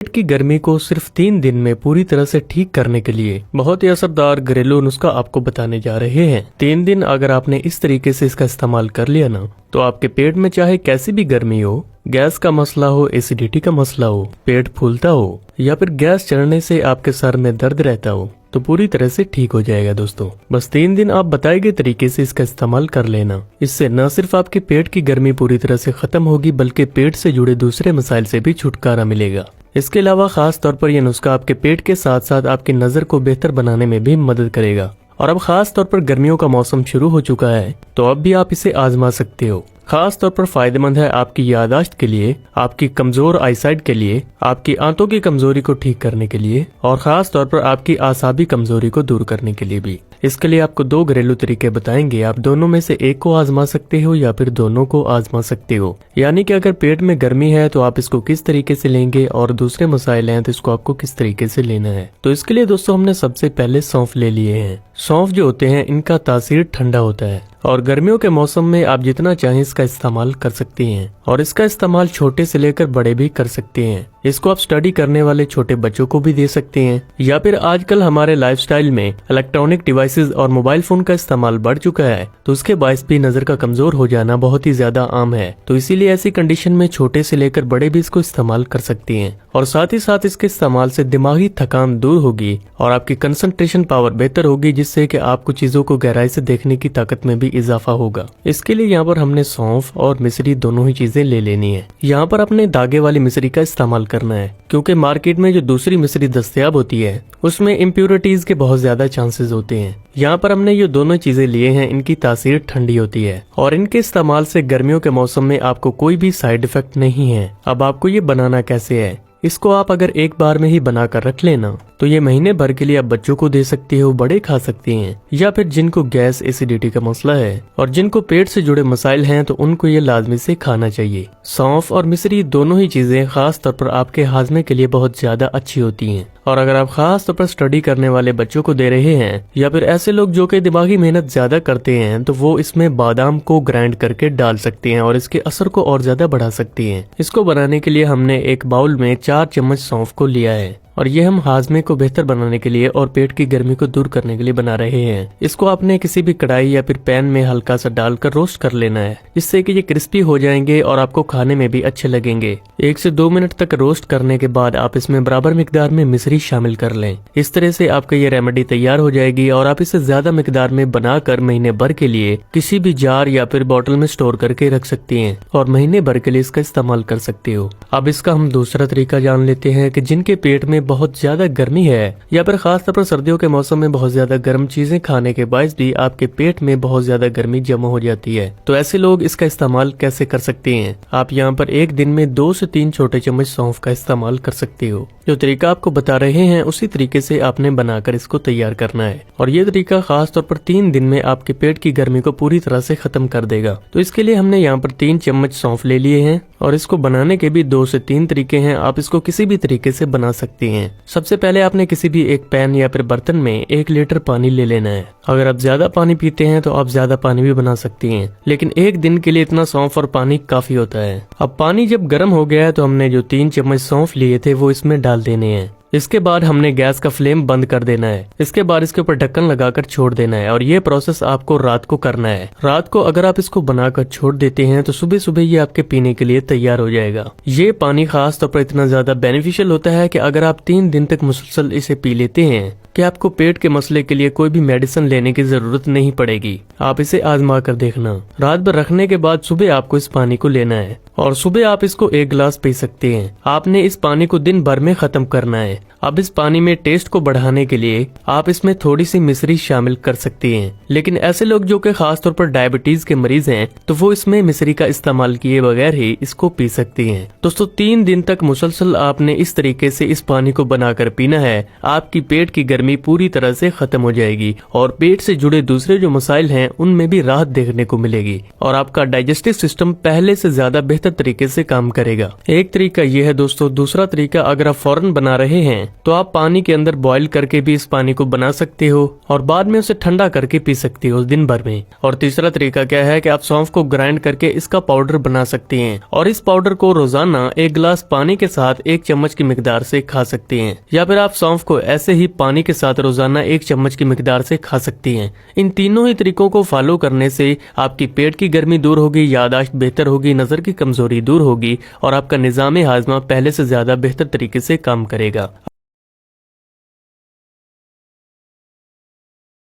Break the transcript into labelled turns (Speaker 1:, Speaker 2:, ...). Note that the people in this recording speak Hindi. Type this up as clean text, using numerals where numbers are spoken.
Speaker 1: पेट की गर्मी को सिर्फ 3 दिन में पूरी तरह से ठीक करने के लिए बहुत ही असरदार घरेलू नुस्खा आपको बताने जा रहे हैं। 3 दिन अगर आपने इस तरीके से इसका इस्तेमाल कर लिया ना, तो आपके पेट में चाहे कैसी भी गर्मी हो, गैस का मसला हो, एसिडिटी का मसला हो, पेट फूलता हो या फिर गैस चढ़ने से आपके सर में दर्द रहता हो, तो पूरी तरह से ठीक हो जाएगा दोस्तों। बस 3 दिन आप बताए गए तरीके से इसका इस्तेमाल कर लेना। इससे न सिर्फ आपके पेट की गर्मी पूरी तरह से खत्म होगी, बल्कि पेट से जुड़े दूसरे मसाइल से भी छुटकारा मिलेगा। इसके अलावा खास तौर पर यह नुस्खा आपके पेट के साथ साथ आपकी नजर को बेहतर बनाने में भी मदद करेगा। और अब खास तौर पर गर्मियों का मौसम शुरू हो चुका है, तो अब भी आप इसे आजमा सकते हो। खास तौर पर फायदेमंद है आपकी याददाश्त के लिए, आपकी कमजोर आईसाइट के लिए, आपकी आंतों की कमजोरी को ठीक करने के लिए और खास तौर पर आपकी आसाबी कमजोरी को दूर करने के लिए भी। इसके लिए आपको 2 घरेलू तरीके बताएंगे। आप दोनों में से एक को आजमा सकते हो या फिर दोनों को आजमा सकते हो। यानी कि अगर पेट में गर्मी है तो आप इसको किस तरीके से लेंगे और दूसरे मसाइल हैं तो इसको आपको किस तरीके से लेना है। तो इसके लिए दोस्तों हमने सबसे पहले सौंफ ले लिए हैं। सौंफ जो होते हैं इनका तासीर ठंडा होता है और गर्मियों के मौसम में आप जितना चाहें इसका इस्तेमाल कर सकते हैं और इसका इस्तेमाल छोटे से लेकर बड़े भी कर सकते हैं। इसको आप स्टडी करने वाले छोटे बच्चों को भी दे सकते हैं या फिर आजकल हमारे लाइफस्टाइल में इलेक्ट्रॉनिक डिवाइसेस और मोबाइल फोन का इस्तेमाल बढ़ चुका है, तो उसके बायस भी नजर का कमजोर हो जाना बहुत ही ज्यादा आम है। तो इसीलिए ऐसी कंडीशन में छोटे से लेकर बड़े भी इसको इस्तेमाल कर सकते हैं और साथ ही साथ इसके इस्तेमाल से दिमागी थकान दूर होगी और आपकी कंसंट्रेशन पावर बेहतर होगी, जिससे कि आपको चीजों को गहराई से देखने की ताकत में भी इजाफा होगा। इसके लिए यहाँ पर हमने सौंफ और मिश्री दोनों ही चीजें ले लेनी है। यहाँ पर अपने धागे वाली मिश्री का इस्तेमाल करना है, क्योंकि मार्केट में जो दूसरी मिश्री दस्तयाब होती है उसमें इम्प्योरिटीज के बहुत ज्यादा चांसेस होते हैं। यहाँ पर हमने ये दोनों चीजें लिए हैं, इनकी तासीर ठंडी होती है और इनके इस्तेमाल से गर्मियों के मौसम में आपको कोई भी साइड इफेक्ट नहीं है। अब आपको ये बनाना कैसे है, इसको आप अगर एक बार में ही बनाकर रख लेना तो ये महीने भर के लिए आप बच्चों को दे सकते हो, बड़े खा सकते हैं या फिर जिनको गैस एसिडिटी का मसला है और जिनको पेट से जुड़े मसाइल हैं तो उनको ये लाजमी से खाना चाहिए। सौंफ और मिश्री दोनों ही चीजें खास तौर पर आपके हाजमे के लिए बहुत ज्यादा अच्छी होती हैं और अगर आप खास तौर पर स्टडी करने वाले बच्चों को दे रहे हैं या फिर ऐसे लोग जो कि दिमागी मेहनत ज्यादा करते हैं, तो वो इसमें बादाम को ग्राइंड करके डाल सकते हैं और इसके असर को और ज्यादा बढ़ा सकते हैं। इसको बनाने के लिए हमने एक बाउल में 4 चम्मच सौंफ को लिया है और ये हम हाजमे को बेहतर बनाने के लिए और पेट की गर्मी को दूर करने के लिए बना रहे हैं। इसको आपने किसी भी कढ़ाई या फिर पैन में हल्का सा डालकर रोस्ट कर लेना है, जिससे कि ये क्रिस्पी हो जाएंगे और आपको खाने में भी अच्छे लगेंगे। 1 से 2 मिनट तक रोस्ट करने के बाद आप इसमें बराबर मिकदार में मिश्री शामिल कर लें। इस तरह से आपका ये रेमेडी तैयार हो जाएगी और आप इसे ज्यादा मिकदार में बनाकर महीने भर के लिए किसी भी जार या फिर बोतल में स्टोर करके रख सकते हैं और महीने भर के लिए इसका इस्तेमाल कर सकते हो। अब इसका हम दूसरा तरीका जान लेते हैं कि जिनके पेट में बहुत ज्यादा गर्मी है या फिर खास तौर पर सर्दियों के मौसम में बहुत ज्यादा गर्म चीजें खाने के बायस भी आपके पेट में बहुत ज्यादा गर्मी जमा हो जाती है, तो ऐसे लोग इसका इस्तेमाल कैसे कर सकते हैं। आप यहाँ पर एक दिन में 2 से 3 छोटे चम्मच सौंफ का इस्तेमाल कर सकते हो। जो तरीका आपको बता रहे हैं उसी तरीके से आपने बनाकर इसको तैयार करना है और ये तरीका खास तौर पर 3 दिन में आपके पेट की गर्मी को पूरी तरह से खत्म कर देगा। तो इसके लिए हमने यहाँ पर 3 चम्मच सौंफ ले लिए हैं और इसको बनाने के भी 2 से 3 तरीके हैं। आप इसको किसी भी तरीके से बना सकते हैं। सबसे पहले आपने किसी भी एक पैन या फिर बर्तन में 1 लीटर पानी ले लेना है। अगर आप ज्यादा पानी पीते हैं तो आप ज्यादा पानी भी बना सकती हैं, लेकिन एक दिन के लिए इतना सौंफ और पानी काफी होता है। अब पानी जब गर्म हो गया है तो हमने जो 3 चम्मच सौंफ लिए थे वो इसमें डाल देने हैं। इसके बाद हमने गैस का फ्लेम बंद कर देना है। इसके बाद इसके ऊपर ढक्कन लगाकर छोड़ देना है और ये प्रोसेस आपको रात को करना है। रात को अगर आप इसको बनाकर छोड़ देते हैं तो सुबह सुबह ये आपके पीने के लिए तैयार हो जाएगा। ये पानी खास तौर पर इतना ज्यादा बेनिफिशियल होता है कि अगर आप 3 दिन तक मुसलसल इसे पी लेते हैं कि आपको पेट के मसले के लिए कोई भी मेडिसिन लेने की जरूरत नहीं पड़ेगी। आप इसे आजमा कर देखना। रात भर रखने के बाद सुबह आपको इस पानी को लेना है और सुबह आप इसको 1 गिलास पी सकते हैं। आपने इस पानी को दिन भर में खत्म करना है। अब इस पानी में टेस्ट को बढ़ाने के लिए आप इसमें थोड़ी सी मिश्री शामिल कर सकते हैं, लेकिन ऐसे लोग जो कि खास तौर पर डायबिटीज के मरीज हैं तो वो इसमें मिश्री का इस्तेमाल किए बगैर ही इसको पी सकते हैं। दोस्तों 3 दिन तक मुसलसल आपने इस तरीके से इस पानी को बनाकर पीना है। आपकी पेट की गर्मी पूरी तरह से खत्म हो जाएगी और पेट से जुड़े दूसरे जो मसाइल हैं उनमें भी राहत देखने को मिलेगी और आपका डाइजेस्टिव सिस्टम पहले से ज्यादा बेहतर तरीके से काम करेगा। एक तरीका ये है दोस्तों। दूसरा तरीका, अगर आप फौरन बना रहे हैं तो आप पानी के अंदर बॉईल करके भी इस पानी को बना सकते हो और बाद में उसे ठंडा करके पी सकते हो दिन भर में। और तीसरा तरीका क्या है कि आप सौंफ को ग्राइंड करके इसका पाउडर बना सकते हैं और इस पाउडर को रोजाना 1 गिलास पानी के साथ 1 चम्मच की मिकदार से खा सकते हैं, या फिर आप सौंफ को ऐसे ही पानी के साथ रोजाना 1 चम्मच की मिकदार से खा सकते हैं। इन तीनों ही तरीकों को फॉलो करने से आपकी पेट की गर्मी दूर होगी, याददाश्त बेहतर होगी, नजर की कमजोरी दूर होगी और आपका निजाम हाजमा पहले से ज्यादा बेहतर तरीके से काम करेगा।